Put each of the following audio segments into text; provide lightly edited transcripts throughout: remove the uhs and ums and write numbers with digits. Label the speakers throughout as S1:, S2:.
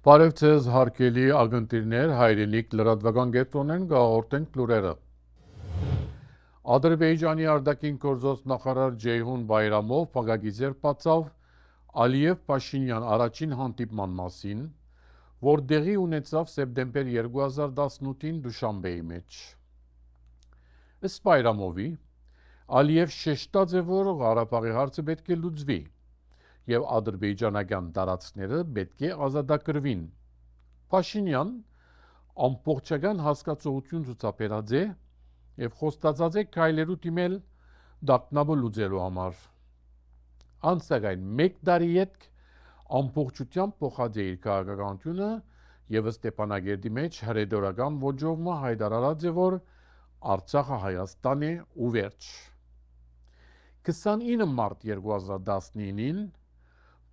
S1: Բարև ձեզ հարգելի ագընտիրներ, հայրենիք լրատվական կենտրոնեն գաղորդենք լուրերը։ Ադրբեջանի արտաքին գործոս նախարար Ջեյհուն Բայրամով փակագիծեր բացավ Ալիև-Փաշինյան առաջին հանդիպման մասին, որ տեղի ունեցավ սեպտեմբեր 2018-ին Դուշանբեի մեջ։ Ըստ Բայրամովի, Ալիև շեշտած է, որ Ղարաբաղի հարցը պետք է լուծվի և ադրբեջանական տարածքները պետք է ազատագրվին։ Փաշինյան ամբողջական հասկացողություն ցուցաբերած է և խոստացած է քայլերու դիմել դակնաբը լուծելու համար։ Անցագայն մեկ տարի ետք ամբողջությամբ փոխած է իր քաղաքականությունը և Ստեփանագերդի մեջ հրեդորական ոճով հայտարարած է, որ Արցախը Հայաստան է ու վերջ։ 29 մարտ 2019-ին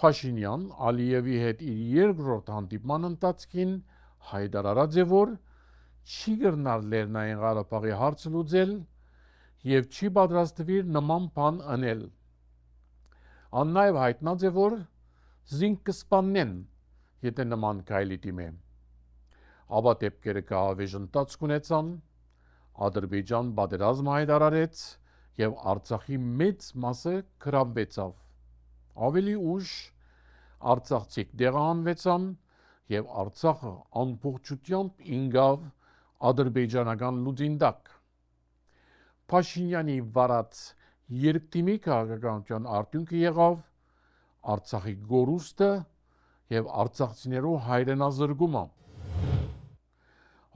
S1: Փաշինյան Ալիևի հետ իր երկրորդ հանդիպման ընթացքին հայտարարած է, որ չի գնար Լեռնային Ղարաբաղի հարցը լուծել և չի պատրաստվիր նման բան անել։ Ան նաև հայտնած է, որ զինք կսպաննեն, եթե նման քայլի դիմե։ Ապա դեպքերը կհավեժ ընթացք ունեցան, Ադրբեջան պատերազմ հայտարարեց և Արցախի մեծ մասը գրավվեցավ։ Ավելի ուշ արցախցիք տեղահանվեցան և Արցախը ամբողջությամբ ինգավ ադրբեջանական լուծին տակ։ Փաշինյանի վարած երկտիմի քաղաքականության արդյունքը եղավ Արցախի գորուստը և արցախցիներու հայրենազրկումը։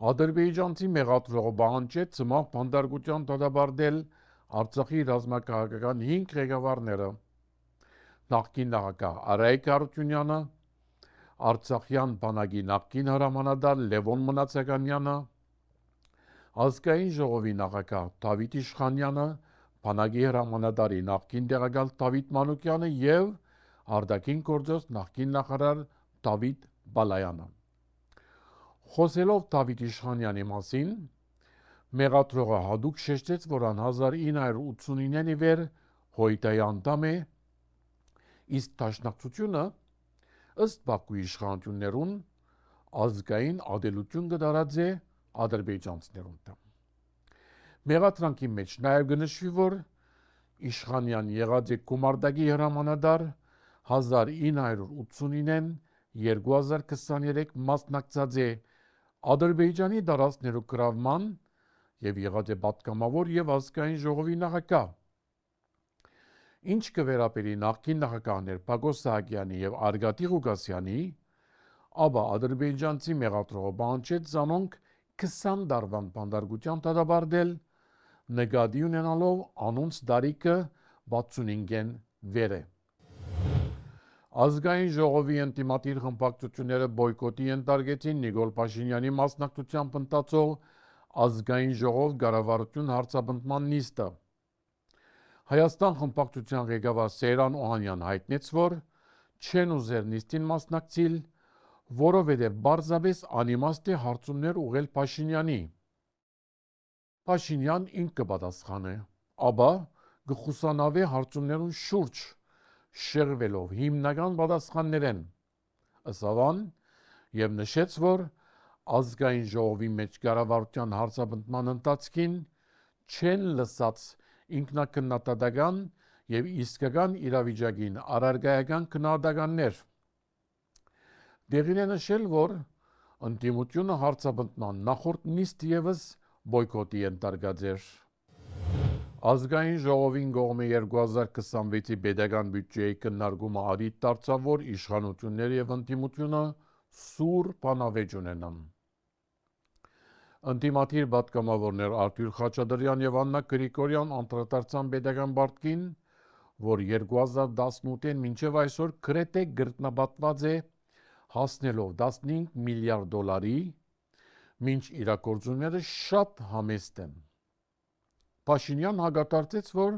S1: Ադրբեջանցի մեղադրողը պահանջեց ցմահ բանտարկության դատապարտել Արցախի ռազմաքաղաքական 5 ղեկավարները՝ նախկին նախագահ Արայիկ Հարությունյանը, Արցախյան բանակի նախկին հրամանատար Լևոն Մնացականյանը, Ազգային ժողովի նախագահ Դավիթ Իշխանյանը, բանակի հրամանատարի նախկին տեղակալ Դավիթ Մանուկյանը և արտաքին գործոս նախկին նախարար Դավիթ Բալայանը։ Խոսելով Դավիթ Իշխանյանի մասին, մեղադրողը հատուկ շեշտեց, որ ան 1989-ի վեր Հոյտայի անդամ է, իսկ դաշնակցությունը ըստ Բաքվի իշխանություններուն ազգային ադելություն կդարած է ադրբեջանցիներուն դեմ։ Մեղադրանքի մեջ նաև կնշվի, որ Իշխանյան եղած է գումարտակի հրամանատար 1989-ին 2023 մասնակցած է Ադրբեջանի տարածքներու գրավման և եղած է պատգամավոր և ազգային ժողովի նախագահ։ Ինչ կվերապերի նախկին նախագահներ Պակոս Սահակյանի և Արգատի Ղուկասյանի, ապա ադրբեջանցի մեղադրողը պահանջեց զանոնք 20 տարվան բանտարկության դատապարտել, նկատի ունենալով անոնց տարիքը 65-ին վեր է։ Ազգային ժողովի ընդդիմադիր խմբակցությունները բոյկոտի ենթարկեցին Նիկոլ Փաշինյանի մասնակցությամբ ընթացող Ազգային ժողով կառավարություն հարցաբնտման նիստը։ Հայաստան խմբակցության ղեկավար Սեյրան Օհանյան հայտնեց, որ չեն ուզեր նիստին մասնակցիլ, որովհետև պարզապես անիմաստ է հարցումներ ուղղել Փաշինյանի։ Փաշինյան ինքը կպատասխանե, ապա կխուսանավե հարցումներուն շուրջ շեղվելով հիմնական պատասխաններեն, ըսավան և նշեց, որ ազգային ժողովի մեջ կառավարության հարցաբնտման ընթացքին չեն լսած ինքնակննադատական և իսկական իրավիճակին առարկայական քննադատականներ։ Տեղին է նշել, որ ընդդիմությունը հարցաբնտման նախորդ նիստ ևս բոյկոտի ենթարկած էր։ Ազգային ժողովին կողմը 2026-ի պետական բյուջեի քննարկումը առիթ դարձավ, որ իշխանությունները և ընդդիմությունը սուր բանավեճ ունենան։ Ընդդիմադիր պատգամավորներ Արթուր Խաչատրյան և Աննա Գրիգորյան անդրադարձան պետական պարտքին, որ 2018-ին մինչև այսօր գրեթե գրտնապատված է հասնելով 15 միլիարդ դոլարի, մինչ իրագործումները շատ համեստ են։ Փաշինյան հակադարձեց, որ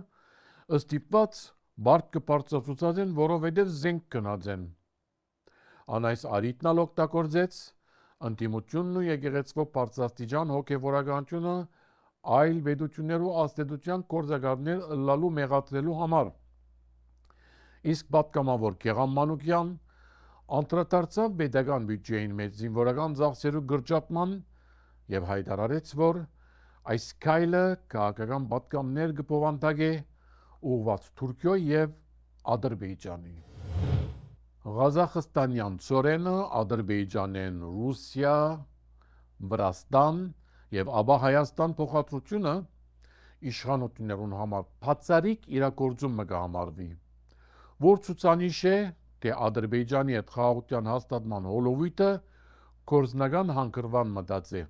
S1: ստիպված բարդ կբարձրացուցած են, որովհետև զենք գնած են։ Ան այս առիթն ալ օգտագործեց ընդդիմությունն ու եկեղեցվո բարձրաստիճան հոգևորականությունը այլ պետություններու ազդեցության գործակալներ մեղադրելու համար։ Իսկ պատգամավոր Գեղամ Մանուկյան անդրադարձավ պետական բյուջեին մեջ զինվորական ծախսերու գրջատման եւ հայտարարեց, որ այս քայլը քաղաքական պատկաններ կփոխանցի ուղղված Թուրքիո եւ Ադրբեջանի։ Ղազախստանյան ծորենը Ադրբեջանեն Ռուսիա, Վրաստան եւ ապա Հայաստան փոխադրությունը իշխանություններուն համար բացառիկ իրագործումը կհամարվի, որ ցուցանիշ է, թե Ադրբեջանի հետ խաղաղության հաստատման հոլովույթը գործնական հանգրվան մտածի։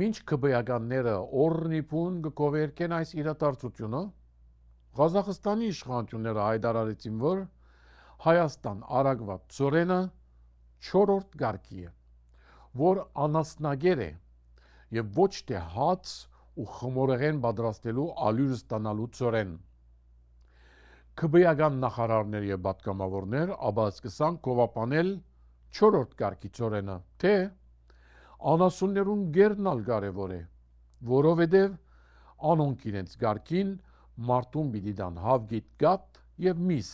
S1: Մինչ քբեականները օրնիփուն կկովերկեն այս իրադարձությունը, Ղազախստանի իշխանությունները հայտարարեցին, որ Հայաստան արագված ծորենը 4-րդ գարկի է, որ անասնագեր է եւ ոչ թե հաց ու խմորեղեն պատրաստելու ալյուր ստանալու ծորեն։ Քբեական նախարարներ եւ պատգամավորներ ապա սկսան կովապանել 4-րդ գարկի ծորենը, թե անասուններուն գերնալ կարևոր է, որովհետեւ անոնք իրենց գարկին մարդուն պիտի դան հավգիտ գատ եւ միս։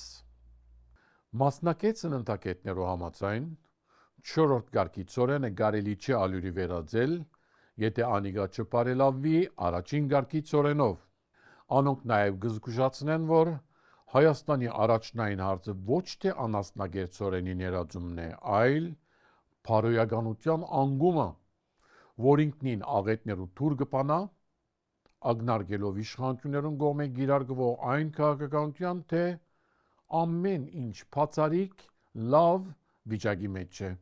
S1: Մասնակեցն ընտակետներու համաձայն 4-րդ գարկի ծորենը կարելի չէ ալյուրի վերածել, եթե անիգա չպարելավվի առաջին գարկի ծորենով։ Անոնք նաեւ կզգուշացնեն, որ Հայաստանի առաջնային հարցը ոչ թե անասնագեր ծորենի ներածումն է, այլ փարոյականության անգումը, որ ինքնին աղետներու թուր կպանա, ագնարկելով իշխանություններուն կողմէ գիրարգվող այն քաղաքականության, թե ամեն ինչ բացառիկ լավ վիճակի մեջ է։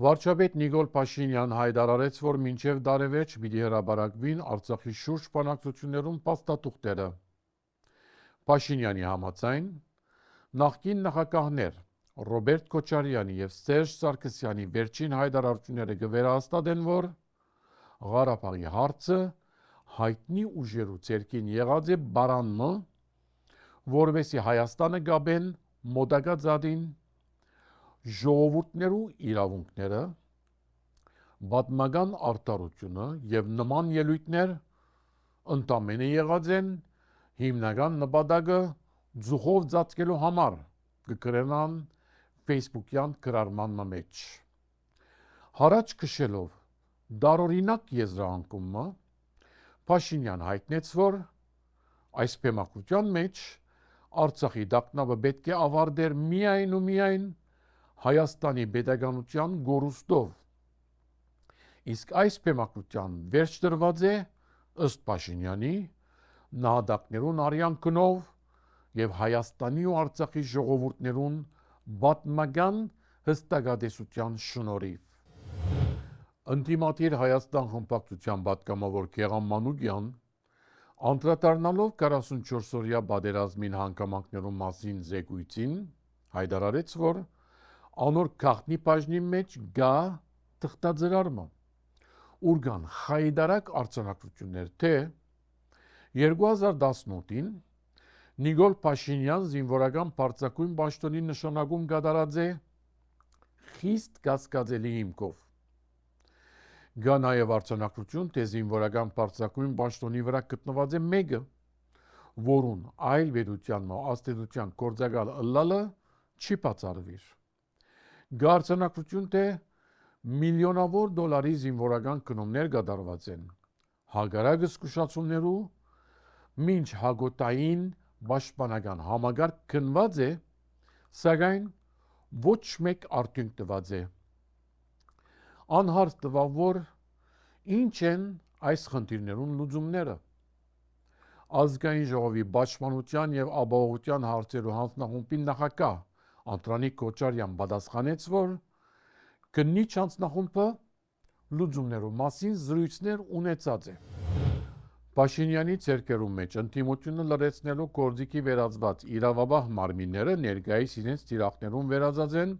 S1: Վարչապետ Նիկոլ Փաշինյան հայտարարեց, որ մինչև տարեվերջ պիտի հրապարակվին Արցախի շուրջ բանակցություններում փաստաթուղթերը։ Փաշինյանի համաձայն նախկին նախագահներ Ռոբերտ Քոչարյանի եւ Սերժ Սարգսյանի վերջին հայտարարությունները կվերահաստատեն, որ Ղարաբաղի հարցը հայտնի ուժերու ցերկին եղած է բարանմը, որովհետեւ Հայաստանը գաբեն մոտակա ծադին ժողովուրդներու իրավունքները, պատմական արդարությունը եւ նման ելույթներ ընդամենը եղած են հիմնական նպատակը ձուխով ծածկելու համար կգրենան Facebook-յան գրառման մեջ։ Հարաճ քշելով դարօրինակ եզրահանգումը Փաշինյան հայտնեց, որ այս բեմակության մեջ Արցախի դակնավը պետք է ավարտեր միայն ու միայն Հայաստանի պետականության գորուստով, իսկ այս բեմակության վերջ դրված է ըստ Փաշինյանի նահատակներուն արյան գնով եւ Հայաստանի ու Արցախի ժողովուրդներուն պատմական հստակատեսության շնորհիվ։ Ընդդիմադիր Հայաստան խմբակցության պատգամավոր Գեղամ Մանուկյան անդրադառնալով 44-օրյա պատերազմին հանգամանքներու մասին զեկույցին հայտարարեց, որ անոր գաղտնի բաժնի մեջ գա թղթաձրարմը, ուր կան խայդարակ արձանագրություններ, թե 2018-ին Նիկոլ Փաշինյան զինվորական բարձրակույն պաշտոնի նշանակում կատարած է խիստ կասկածելի հիմքով։ Գա նաև արձանագրություն, թե զինվորական բարձրակույն պաշտոնի վրա գտնված է մեկը, որուն այլ պետության աստեցության գործակալ ըլլալը չի բացառվիր։ Գա արձանագրություն, թե միլիոնավոր դոլարի զինվորական գնումներ կատարված են հագարակ զգուշացումներու, մինչ հագոտային պաշտպանական համագարկ քննված է, սակայն ոչ մեկ արդյունք տված է։ Անհարց տվավ, որ ինչ են այս խնդիրներուն լուծումները։ Ազգային ժողովի պաշտպանության եւ ապահովության հարցերու հանձնախումբի նախագահ Անդրանիկ Քոչարյան պատասխանեց, որ քննիչ հանձնախումբը լուծումներու մասին զրույցներ ունեցած է։ Փաշինյանի ցերկերու մեջ ընդդիմությունը լրացնելու գործիքի վերածված իրավաբահ մարմինները ներկայիս իրենց տիրախներուն վերածած են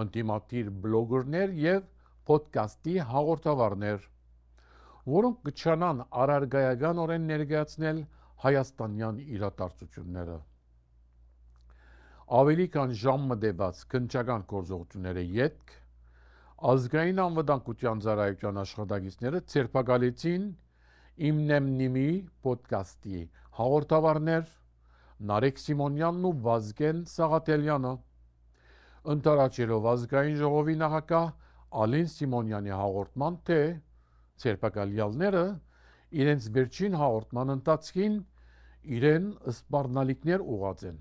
S1: ընդդիմադիր բլոգերներ եւ ոդկասթի հաղորդավարներ, որոնք կչանան առարգայականորեն ներկայացնել հայաստանյան իրադարձությունները։ Ավելի քան ժամ մտեված քննչական գործողությունները ետք ազգային անվտանգության ծառայության աշխատակիցները ցերպակալեցին Իմնեմնիմի ոդկասթի հաղորդավարներ Նարեկ Սիմոնյանն ու Վազգեն Սաղաթելյանը, ընտարաճելով ազգային ժողովի նախագահ Ալեն Սիմոնյանի հաղորդման, թե ցերպակալյալները իրենց վերջին հաղորդման ընթացքին իրեն սպառնալիքներ ուղղած են։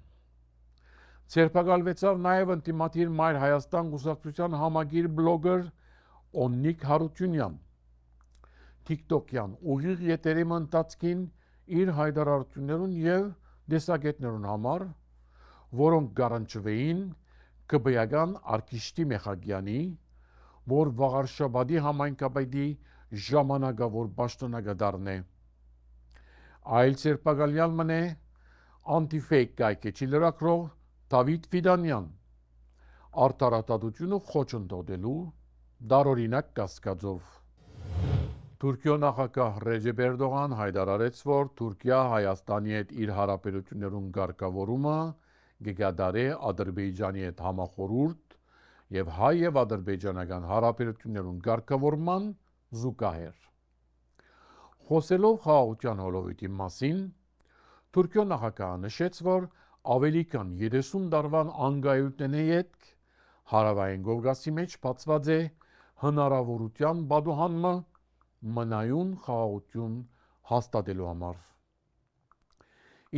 S1: Ցերպակալվեցավ նաև ընտիմադիր Մայր Հայաստան կուսակցության համագիր բլոգեր Օննիկ Հարությունյան, TikTok-յան ուղիղ եթերի ընթացքին իր հայտարարություններուն եւ դեսագետներուն համար, որոնք գարանչվեին կբյական Արկիշտի Մեխագյանի, որ Վաղարշաբադի համայնքապետի ժամանակավոր պաշտոնակատարն է։ Այլ ցերպակալյալ մնե անտիֆեյք կայքեչի լրագրող Դավիթ Ֆիդանյան, արդարադատությունը խոչընդոտելու դարօրինակ կասկածով։ Թուրքիո նախագահ Ռեջեփ Էրդողան հայտարարեց, որ Թուրքիա Հայաստանի հետ իր հարաբերություններուն ղեկավարումը կգադարի Ադրբեջանի հետ համախորհուրդ եւ հայ եւ ադրբեջանական հարաբերություններուն ղեկավարման զուգահեռ։ Խոսելով խաղաղության հոլովիտի մասին, Թուրքիո նախագահը նշեց, որ ավելի քան 30 տարվան անգայութենի հետ հարավային Կովկասի մեջ բացված է հնարավորության բադուհանմը մնայուն խաղաղություն հաստատելու համար։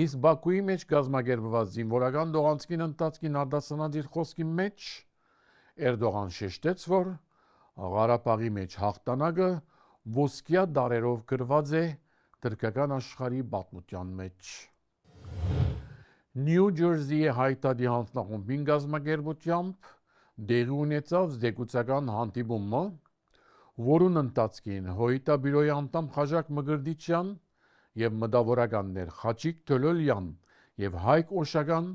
S1: Իսկ Բաքուի մեջ կազմակերպված զինվորական դողանցքին ընթացքին արտասանած իր խոսքի մեջ Էրդողան շեշտեց, որ Ղարաբաղի մեջ հաղթանակը ոսկյա դարերով գրված է թուրքական աշխարհի պատմության մեջ։ Նյու Ջերսիի հայտարարի հանձնախումբին կազմակերպությամբ դեղի ունեցավ զեկուցական հանդիպումը, որուն ընթացքին հոյիտաբյուրոյի անդամ Խաչիկ Մկրտիչյան եւ մտավորականներ Խաչիկ Թոլոլյան եւ Հայկ Օշական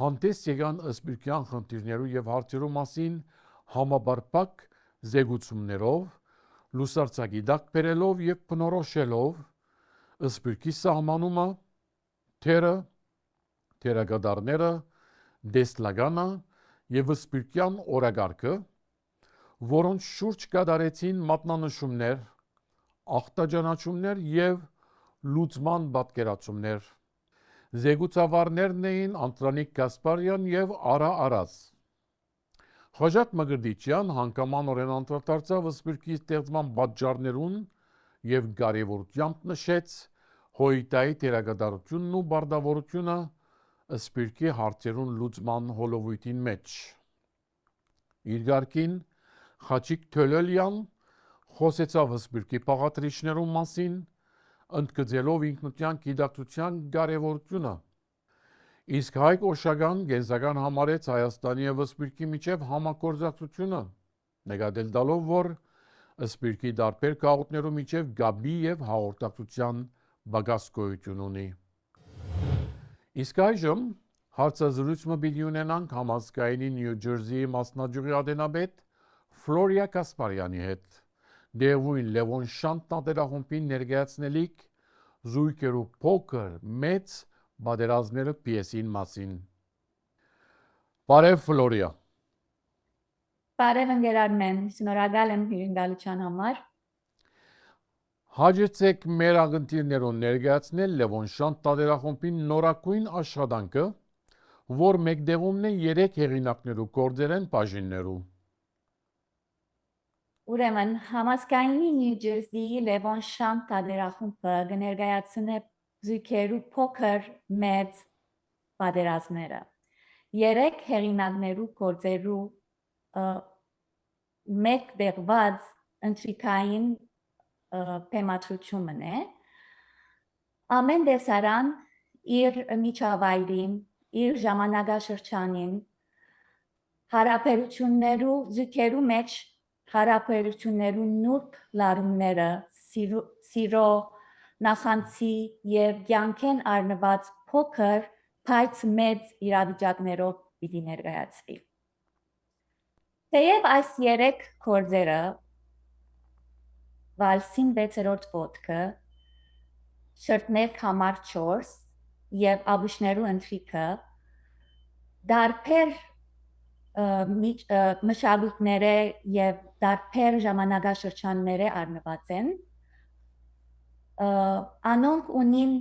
S1: հանդես եկան ըսպիրկյան խնդիրներու եւ հարցերու մասին համապարփակ զեկուցումներով, լուսարձակի դակ բերելով եւ բնորոշելով ըսպիրկի սահմանումը, թերը, թերագադարները, դեսլագանը եւ ըսպիրկյան օրագարկը, որոնց շուրջ կատարեցին մատնանշումներ, ախտաջանաչումներ եւ լուծման պատկերացումներ։ Զեկուցավարներն էին Անտրանիկ Գասպարյան եւ Արա Արազ։ Խաչիկ Մկրտիչյան հանգամանորեն անդրադարձավ ըսպիրկի ստեղծման պատճառներուն եւ կարեւորությամբ նշեց հոյիտայի թերագադարությունն ու բարդավորությունը ըսպիրկի հարցերուն լուծման հոլովույթին մեջ։ Իր գարկին Խաչիկ Թոլոլյան խոսեցավ ըսպիրկի պաղատրիչներու մասին, ընդգծելով ինքնության գիտակցության կարևորությունը։ Իսկ Հայկ Օշական գենզական համարեց Հայաստանի եւ ըսպիրկի միջև համագործակցությունը, նկատել տալով, որ ըսպիրկի դարբեր գաղութներու միջև գաբի եւ հաղորդակցության բագաս գոյություն ունի։ Իսկ այժմ հարցազրույցը պիտի ունենանք համազգայինի Նյու Ջերսիի մասնաճյուղի ադենաբեդ Ֆլորիա Կասպարյանի հետ, դեղույն Լևոն Շանտ տատերախումբին ներկայացնելիք զույգերու փոքր մեծ պատերազմները պիեսին մասին։ Բարև Ֆլորիա։
S2: Բարև ընկերներ, շնորհակալ եմ հյուրընկալության համար։
S1: Հաջեցեք մեր ակնթիրներուն ներկայացնել Լևոն Շանտ տատերախումբին նորակույն աշխատանքը, որ մեկտեղումն է 3 հեղինակներու գործերեն բաժիններու։
S2: Ուրեմն համազգայինի Նյու Ջերսիի Լևոն Շանտ տատերախումբը կներկայացնե զույգերու փոքր մեծ պատերազմները։ 3 հեղինակներու գործերու մեկ դեղված ընտրիկային թեմատրությունն է։ Ամեն դեսարան իր միջավայրին, իր ժամանակաշրջանին, հարաբերություններու զույգերու մեջ հարաբերություններու նուրբ լարումները, սիրո, նախանցի եւ կյանքեն առնված փոքր, բայց մեծ իրավիճակներով պիտի ներկայացվի։ Թեև այս 3 գործերը վալսին 6-րդ ոտքը, շրթնեք համար 4 եւ աբուշներու ընթրիքը դարբեր մշակույթները եւ դարբեր ժամանակաշրջանները առնված են, անոնք ունին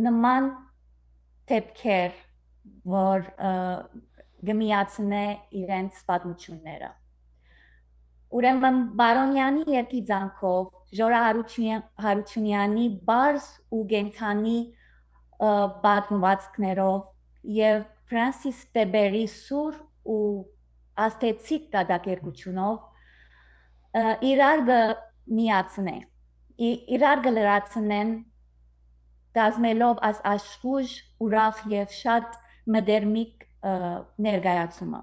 S2: նման դեպքեր, որ գմիացնե իրենց պատմությունները։ Ուրեմն Բարոնյանի երկիծանքով Ժորա Հարությունյանի բարձ ու գենթանի պատմվածքներով եւ Ֆրանսիս Վեբերի սուր ու աստեցիկ կատակերգությունով իրար գլրացնեն դազմելով այս աշխուժ ուրախ եւ շատ մդերմիկ ներկայացումը։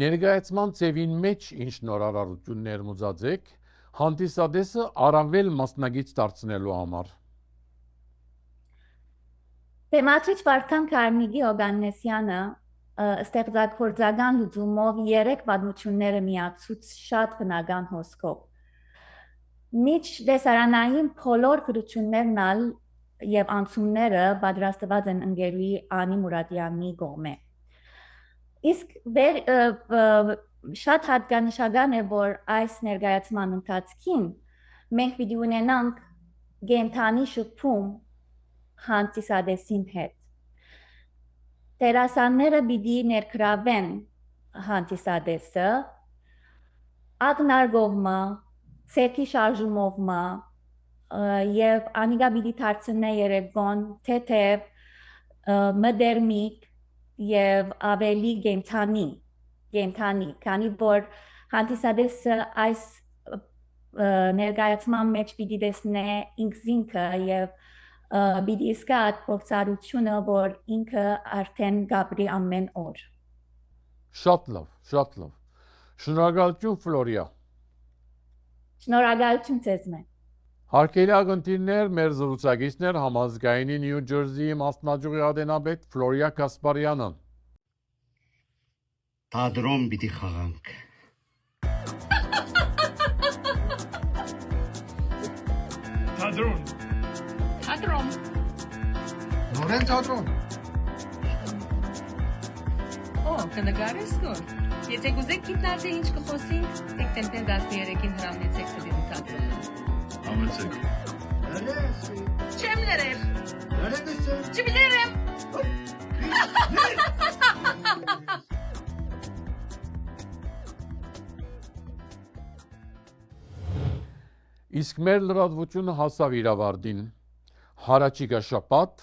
S1: Ներկայացման ծևին մեջ ինչ նորարարություններ մուծած եք հանդիսադեսը առավել մասնագիծ դարձնելու համար։
S2: Թեմատրիչ Վարդան Կարմիգի Հովհաննեսյանը ստեղծագործական լուծումով 3 պատմությունները միացուց շատ բնական հոսքով։ Միջ դեսարանային բոլոր գրություններն ալ եւ անցումները պատրաստված են ընկերուի Անի Մուրադյանի կողմէ։ Իսկ շատ հատկանշական է, որ այս ներկայացման ընթացքին մենք պիտի ունենանք գենթանի շփում հանդիսադեսին հետ։ Դերասանները պիտի ներգրավեն հանդիսադեսը ակնարկովմը, ցերքի շարժումովմը եւ անիկա պիտի դարձնե երևոն թեթև մդերմիկ եւ ավելի գենթանի, քանի որ հանդիսադեսը այս ներկայացման մեջ պիտի տեսնե ինքնինքը եւ պիտի իսկա այդ փորձառությունը, որ ինքը արդեն գաբրի ամեն օր։
S1: Շատ լավ։ Շնորհակալություն Ֆլորիա։
S2: Շնորհակալություն ձեզ։
S1: Հարգելի ակնթիռներ, մեր զրուցակիցներ համազգայինի Նյու Ջերսիի մասնաճյուղի ադենաբեդ Ֆլորիա Կասպարյանը։
S3: Թատրոն պիտի խաղանք։
S4: Թատրոն։
S3: Նորեն թատրոն։
S4: Կնկարես նոր։ Եթե գուզեք գիտնար թե ինչ կխոսենք, դեկտեմբեր 13-ին հրամնեցեք տվին թատրոն։
S3: Համեցեք։
S4: Չեմ լրեր։
S3: Լրեցեք։
S4: Չբիլերեմ։
S1: Իսկ մեր լրատվությունը հասավ իր ավարտին։ Հարաճիգա շաբաթ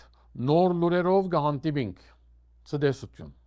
S1: նոր լուրերով կհանդիպենք։ Ցտեսություն։